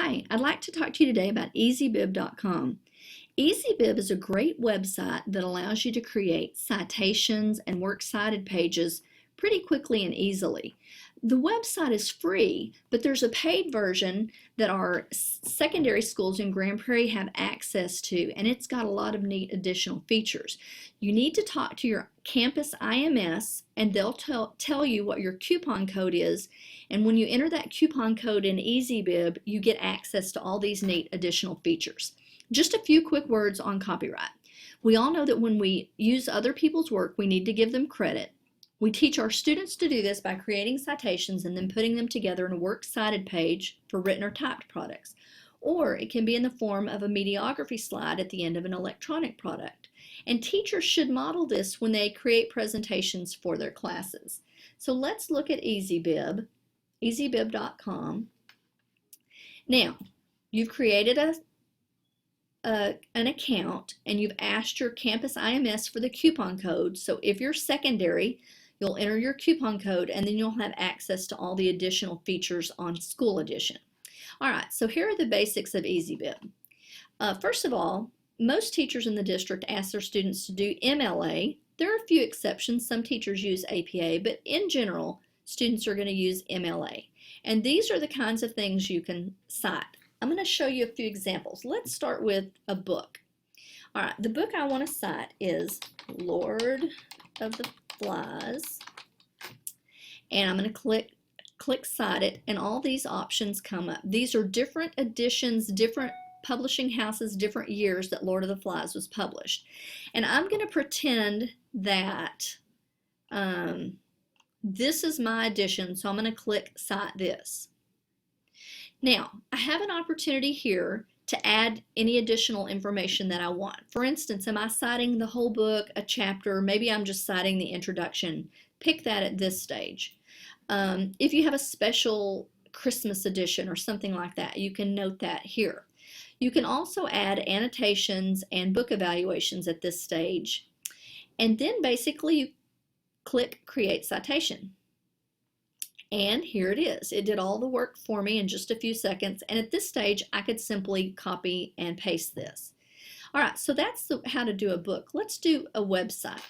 Hi, I'd like to talk to you today about EasybibGPISD.com. Easybib is a great website that allows you to create citations and works cited pages pretty quickly and easily. The website is free, but there's a paid version that our secondary schools in Grand Prairie have access to, and it's got a lot of neat additional features. You need to talk to your campus IMS, and they'll tell you what your coupon code is, and when you enter that coupon code in Easybib, you get access to all these neat additional features. Just a few quick words on copyright. We all know that when we use other people's work, we need to give them credit. We teach our students to do this by creating citations and then putting them together in a works cited page for written or typed products. Or it can be in the form of a mediography slide at the end of an electronic product. And teachers should model this when they create presentations for their classes. So let's look at Easybib, EasybibGPISD.com. Now, you've created an account and you've asked your campus IMS for the coupon code. So if you're secondary, you'll enter your coupon code and then you'll have access to all the additional features on School Edition. Alright, so here are the basics of Easybib. First of all, most teachers in the district ask their students to do MLA. There are a few exceptions. Some teachers use APA, but in general, students are going to use MLA. And these are the kinds of things you can cite. I'm going to show you a few examples. Let's start with a book. All right, the book I want to cite is Lord of the Flies, and I'm going to click cite it, and all these options come up. These are different editions, different publishing houses, different years that Lord of the Flies was published. And I'm going to pretend that this is my edition, so I'm going to click cite this. Now, I have an opportunity here to add any additional information that I want. For instance, am I citing the whole book, a chapter? Maybe I'm just citing the introduction. Pick that at this stage. If you have a special Christmas edition or something like that, you can note that here. You can also add annotations and book evaluations at this stage. And then basically you click Create Citation. And here it is. It did all the work for me in just a few seconds. And at this stage, I could simply copy and paste this. All right, so that's how to do a book. Let's do a website.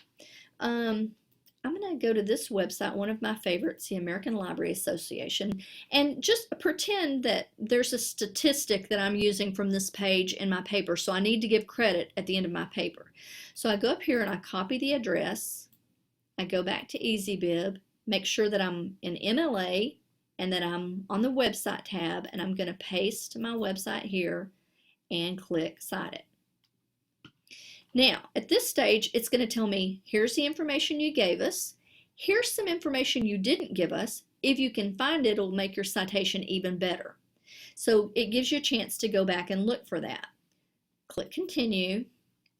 I'm going to go to this website, one of my favorites, the American Library Association, and just pretend that there's a statistic that I'm using from this page in my paper. So I need to give credit at the end of my paper. So I go up here and I copy the address. I go back to Easybib. Make sure that I'm in MLA and that I'm on the website tab, and I'm going to paste my website here and click cite it. Now, at this stage, it's going to tell me, here's the information you gave us. Here's some information you didn't give us. If you can find it, it'll make your citation even better. So it gives you a chance to go back and look for that. Click continue,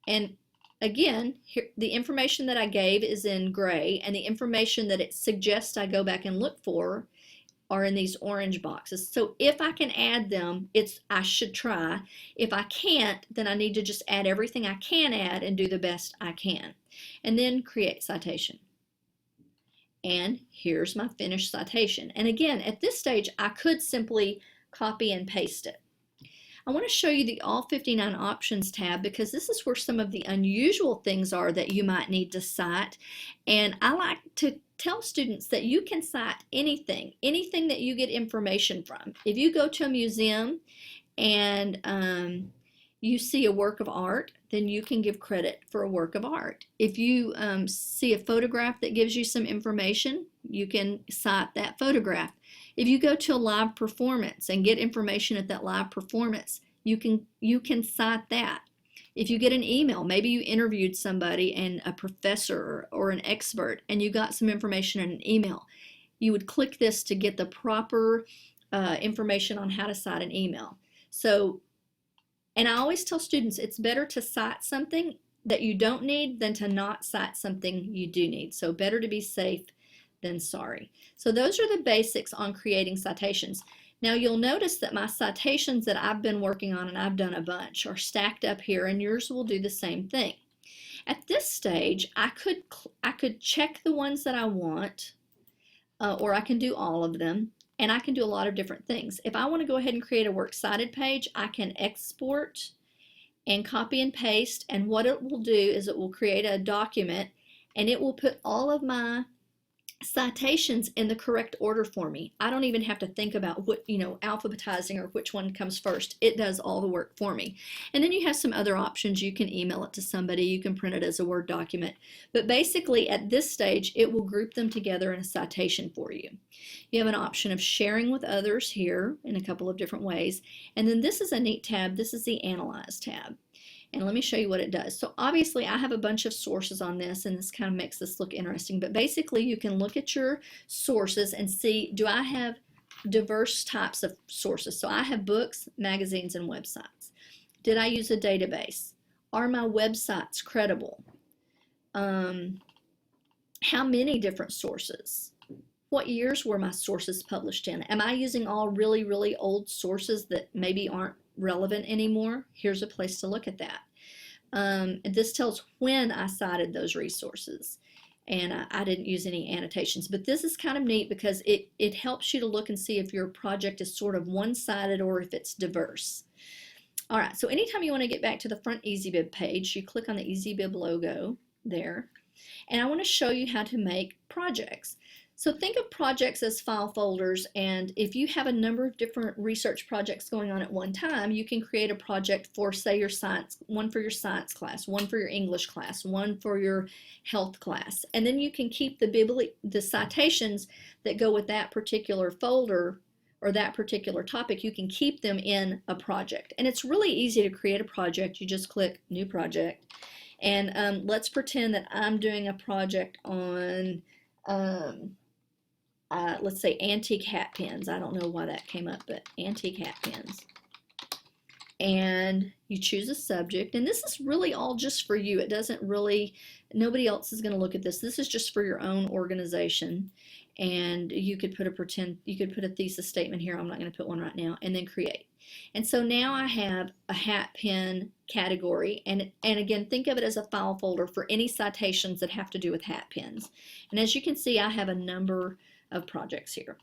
and again, here, the information that I gave is in gray, and the information that it suggests I go back and look for are in these orange boxes. So if I can add them, I should try. If I can't, then I need to just add everything I can add and do the best I can. And then create citation. And here's my finished citation. And again, at this stage, I could simply copy and paste it. I want to show you the All 59 Options tab because this is where some of the unusual things are that you might need to cite. And I like to tell students that you can cite anything that you get information from. If you go to a museum and you see a work of art, then you can give credit for a work of art. If you see a photograph that gives you some information, you can cite that photograph. If you go to a live performance and get information at that live performance, you can cite that. If you get an email, maybe you interviewed somebody and a professor or an expert and you got some information in an email, you would click this to get the proper information on how to cite an email. So, and I always tell students it's better to cite something that you don't need than to not cite something you do need. So better to be safe than sorry. So those are the basics on creating citations. Now you'll notice that my citations that I've been working on, and I've done a bunch, are stacked up here, and yours will do the same thing. At this stage, I could check the ones that I want, or I can do all of them. and I can do a lot of different things. If I want to go ahead and create a works cited page, I can export and copy and paste, and what it will do is it will create a document and it will put all of my citations in the correct order for me. I don't even have to think about what, alphabetizing or which one comes first. It does all the work for me. And then you have some other options. You can email it to somebody, you can print it as a Word document. But basically at this stage, it will group them together in a citation for you. You have an option of sharing with others here in a couple of different ways. And then this is a neat tab. This is the Analyze tab. And let me show you what it does. So obviously I have a bunch of sources on this, and this kind of makes this look interesting. But basically you can look at your sources and see, do I have diverse types of sources? So I have books, magazines, and websites. Did I use a database? Are my websites credible? How many different sources? What years were my sources published in? Am I using all really, really old sources that maybe aren't relevant anymore? Here's a place to look at that. This tells when I cited those resources, and I didn't use any annotations, but this is kind of neat because it helps you to look and see if your project is sort of one-sided or if it's diverse. All right, so anytime you want to get back to the front Easybib page, you click on the Easybib logo there, and I want to show you how to make projects. So think of projects as file folders, and if you have a number of different research projects going on at one time, you can create a project for, say, your science, one for your science class, one for your English class, one for your health class, and then you can keep the citations that go with that particular folder or that particular topic. You can keep them in a project, and it's really easy to create a project. You just click New Project, and let's pretend that I'm doing a project on let's say antique hat pins. I don't know why that came up, but antique hat pins. And you choose a subject, and this is really all just for you. It doesn't really, nobody else is going to look at this. This is just for your own organization, and you could put a thesis statement here. I'm not going to put one right now, and then create. And so now I have a hat pin category, and again, think of it as a file folder for any citations that have to do with hat pins. And as you can see, I have a number of projects here.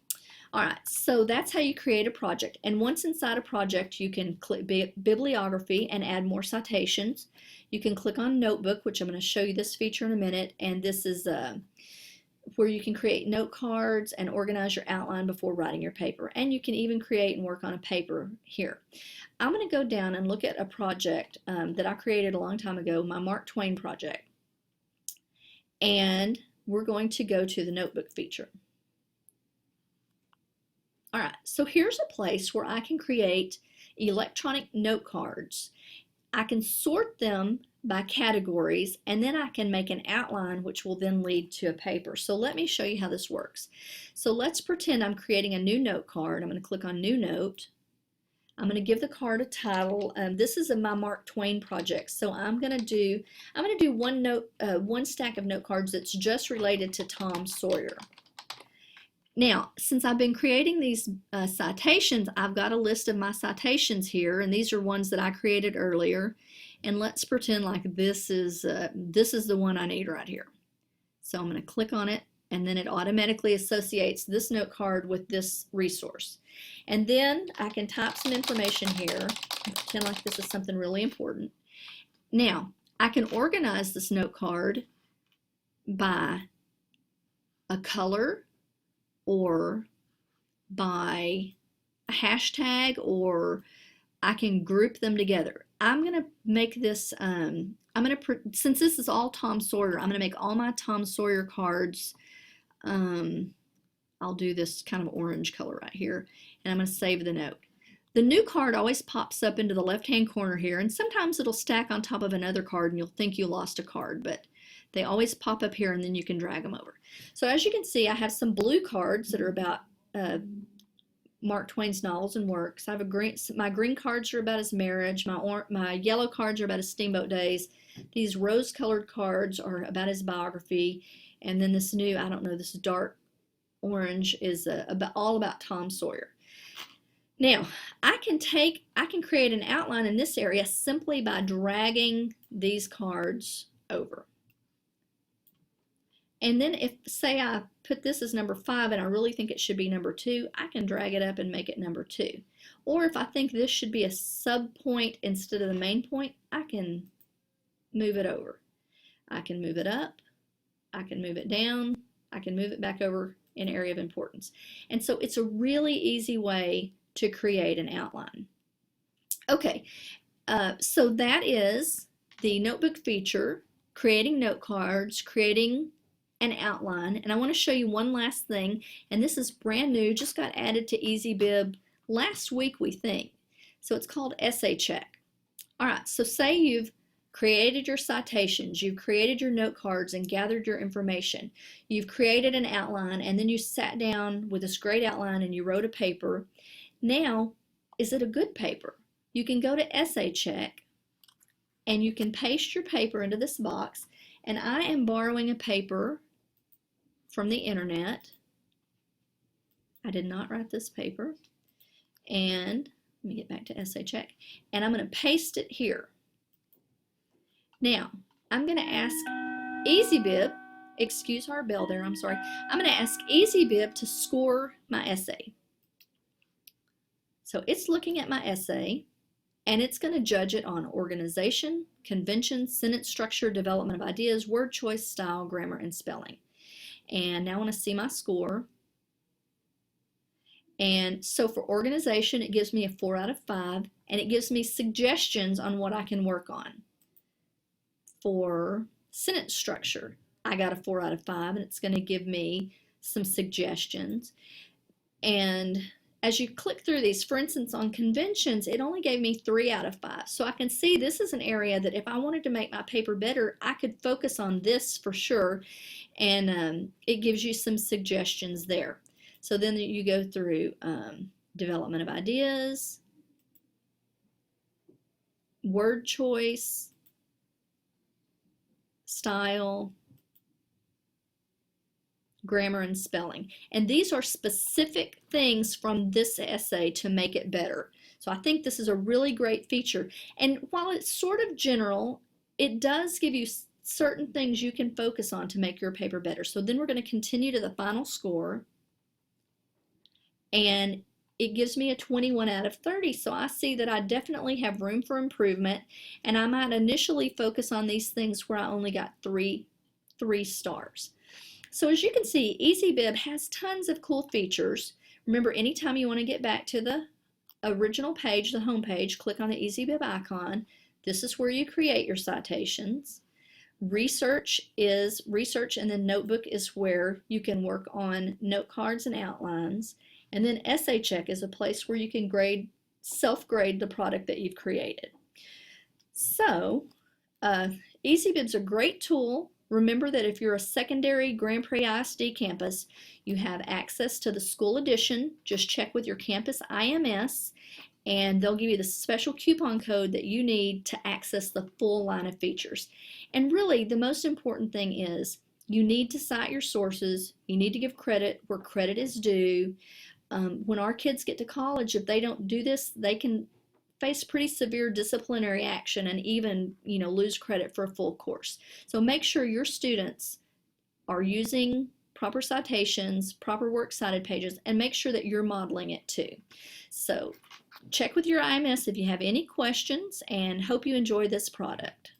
All right, so that's how you create a project. And once inside a project, you can click bibliography and add more citations. You can click on notebook, which I'm going to show you this feature in a minute, and this is where you can create note cards and organize your outline before writing your paper. And you can even create and work on a paper here. I'm going to go down and look at a project that I created a long time ago, my Mark Twain project. And we're going to go to the notebook feature. All right, so here's a place where I can create electronic note cards. I can sort them by categories, and then I can make an outline which will then lead to a paper. So let me show you how this works. So let's pretend I'm creating a new note card. I'm going to click on New Note. I'm going to give the card a title. This is my Mark Twain project. So I'm going to do one stack of note cards that's just related to Tom Sawyer. Now, since I've been creating these citations, I've got a list of my citations here, and these are ones that I created earlier. And let's pretend like this is the one I need right here. So I'm going to click on it, and then it automatically associates this note card with this resource. And then I can type some information here and pretend like this is something really important. Now, I can organize this note card by a color, or by a hashtag, or I can group them together. I'm going to make this, since this is all Tom Sawyer, I'm going to make all my Tom Sawyer cards, I'll do this kind of orange color right here, and I'm going to save the note. The new card always pops up into the left-hand corner here, and sometimes it'll stack on top of another card and you'll think you lost a card, but they always pop up here and then you can drag them over. So as you can see, I have some blue cards that are about Mark Twain's novels and works. I have my green cards are about his marriage. My yellow cards are about his steamboat days. These rose-colored cards are about his biography. And then this new, I don't know, this dark orange is all about Tom Sawyer. Now, I can create an outline in this area simply by dragging these cards over. And then if, say, I put this as number 5 and I really think it should be number 2, I can drag it up and make it number 2. Or if I think this should be a sub-point instead of the main point, I can move it over. I can move it up, I can move it down, I can move it back over in area of importance. And so it's a really easy way to create an outline. Okay, so that is the notebook feature, creating note cards, creating an outline. And I want to show you one last thing, and this is brand new, just got added to Easybib last week, we think. So it's called Essay Check. All right, so say you've created your citations, you've created your note cards and gathered your information, you've created an outline, and then you sat down with this great outline and you wrote a paper. Now, is it a good paper? You can go to Essay Check and you can paste your paper into this box, and I am borrowing a paper from the internet. I did not write this paper. And let me get back to Essay Check, and I'm going to paste it here. Now, I'm going to ask Easybib, excuse our bell there, I'm sorry. I'm going to ask Easybib to score my essay. So it's looking at my essay, and it's going to judge it on organization, convention, sentence structure, development of ideas, word choice, style, grammar, and spelling. And now I want to see my score. And so for organization, it gives me a 4 out of 5, and it gives me suggestions on what I can work on. For sentence structure, I got a 4 out of 5, and it's going to give me some suggestions. And as you click through these, for instance, on conventions, it only gave me 3 out of 5. So I can see this is an area that if I wanted to make my paper better, I could focus on this for sure. And it gives you some suggestions there. So then you go through development of ideas, word choice, style, grammar, and spelling. And these are specific things from this essay to make it better. So I think this is a really great feature. And while it's sort of general, it does give you certain things you can focus on to make your paper better. So then we're going to continue to the final score. And it gives me a 21 out of 30. So I see that I definitely have room for improvement, and I might initially focus on these things where I only got three stars. So as you can see, Easybib has tons of cool features. Remember, anytime you want to get back to the original page, the home page, click on the Easybib icon. This is where you create your citations. Research is research, and then notebook is where you can work on note cards and outlines. And then Essay Check is a place where you can self-grade the product that you've created. So, Easybib's a great tool. Remember that if you're a secondary Grand Prix ISD campus, you have access to the school edition. Just check with your campus IMS, and they'll give you the special coupon code that you need to access the full line of features. And really, the most important thing is you need to cite your sources. You need to give credit where credit is due. When our kids get to college, if they don't do this, they can face pretty severe disciplinary action and even, lose credit for a full course. So make sure your students are using proper citations, proper works cited pages, and make sure that you're modeling it too. So check with your IMS if you have any questions, and hope you enjoy this product.